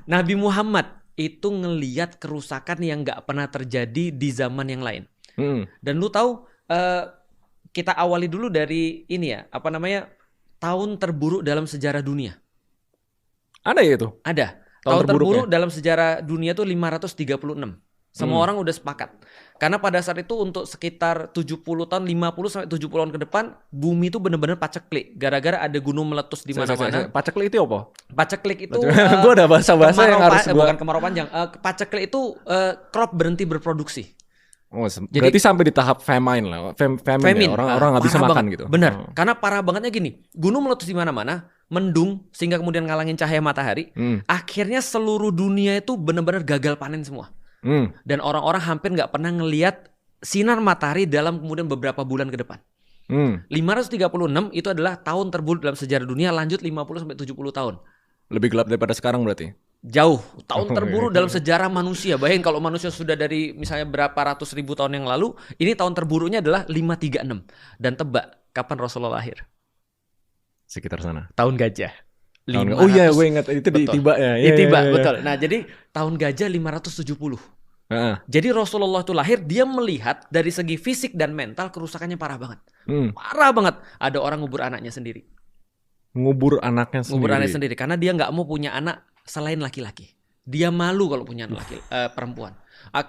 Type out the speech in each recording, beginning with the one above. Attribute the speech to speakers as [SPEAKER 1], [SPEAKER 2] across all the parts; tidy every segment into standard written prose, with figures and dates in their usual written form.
[SPEAKER 1] Nabi Muhammad itu ngeliat kerusakan yang nggak pernah terjadi di zaman yang lain. Dan lu tahu kita awali dulu dari ini ya, apa namanya, tahun terburuk dalam sejarah dunia.
[SPEAKER 2] Ada ya itu?
[SPEAKER 1] Ada.
[SPEAKER 2] Tahun
[SPEAKER 1] Tahun terburuk
[SPEAKER 2] terburuknya?
[SPEAKER 1] dalam sejarah dunia itu 536. Semua orang udah sepakat. Karena pada saat itu untuk sekitar 70 tahun, 50 sampai 70 tahun ke depan, bumi itu benar-benar paceklik gara-gara ada gunung meletus di mana-mana.
[SPEAKER 2] Paceklik itu apa?
[SPEAKER 1] Paceklik itu
[SPEAKER 2] Gue ada bahasa-bahasa yang harus gue...
[SPEAKER 1] bukan kemarau panjang. Paceklik itu crop berhenti berproduksi.
[SPEAKER 2] Oh, berarti sampai di tahap famine lah. Famine. Ya? Orang nggak bisa makan
[SPEAKER 1] banget.
[SPEAKER 2] gitu.
[SPEAKER 1] Benar. Karena parah bangetnya gini, gunung meletus di mana-mana, mendung sehingga kemudian ngalangin cahaya matahari. Akhirnya seluruh dunia itu benar-benar gagal panen semua. Dan orang-orang hampir nggak pernah ngelihat sinar matahari dalam kemudian beberapa bulan ke depan. 536 itu adalah tahun terburuk dalam sejarah dunia, lanjut 50-70 tahun.
[SPEAKER 2] Lebih gelap daripada sekarang berarti?
[SPEAKER 1] Jauh. Tahun terburuk dalam sejarah manusia. Bayangin kalau manusia sudah dari misalnya berapa ratus ribu tahun yang lalu, ini tahun terburuknya adalah 536. Dan tebak, kapan Rasulullah lahir?
[SPEAKER 2] Sekitar sana.
[SPEAKER 1] Tahun gajah.
[SPEAKER 2] Oh iya, gue ingat itu di Tiba ya.
[SPEAKER 1] Tiba, betul. Nah, jadi tahun gajah 570. Jadi Rasulullah itu lahir, dia melihat dari segi fisik dan mental kerusakannya parah banget. Parah banget. Ada orang ngubur anaknya sendiri.
[SPEAKER 2] Ngubur anaknya
[SPEAKER 1] sendiri karena dia nggak mau punya anak selain laki-laki. Dia malu kalau punya anak perempuan.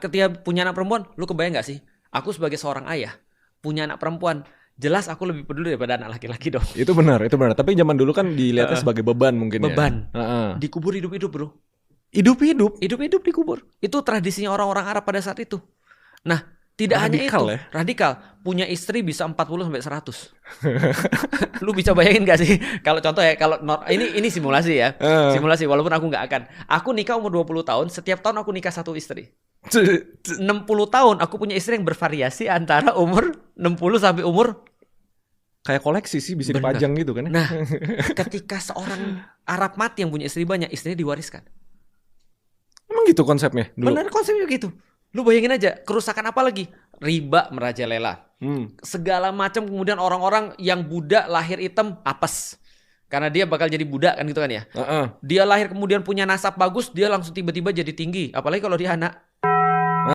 [SPEAKER 1] Ketika punya anak perempuan, lu kebayang nggak sih? Aku sebagai seorang ayah punya anak perempuan, jelas aku lebih peduli daripada anak laki-laki dong.
[SPEAKER 2] Itu benar. Tapi zaman dulu kan dilihatnya sebagai beban mungkin ya.
[SPEAKER 1] Beban. Dikubur hidup-hidup, bro.
[SPEAKER 2] Hidup-hidup
[SPEAKER 1] dikubur. Itu tradisinya orang-orang Arab pada saat itu. Nah, tidak radikal hanya itu, radikal. Punya istri bisa 40 sampai 100. Lu bisa bayangin gak sih? Kalau contoh ya, kalau ini simulasi ya. Simulasi walaupun aku nggak akan. Aku nikah umur 20 tahun, setiap tahun aku nikah satu istri. 60 tahun aku punya istri yang bervariasi antara umur 60 sampai umur
[SPEAKER 2] kayak koleksi sih, bisa dipajang gitu kan.
[SPEAKER 1] Nah, ketika seorang Arab mati yang punya istri banyak, istrinya diwariskan.
[SPEAKER 2] Emang gitu konsepnya dulu?
[SPEAKER 1] Benar, konsepnya gitu. Lu bayangin aja, kerusakan apa lagi? Riba merajalela. Segala macam, kemudian orang-orang yang budak lahir hitam apes. Karena dia bakal jadi budak kan gitu kan ya. Dia lahir kemudian punya nasab bagus, dia langsung tiba-tiba jadi tinggi. Apalagi kalau dia anak.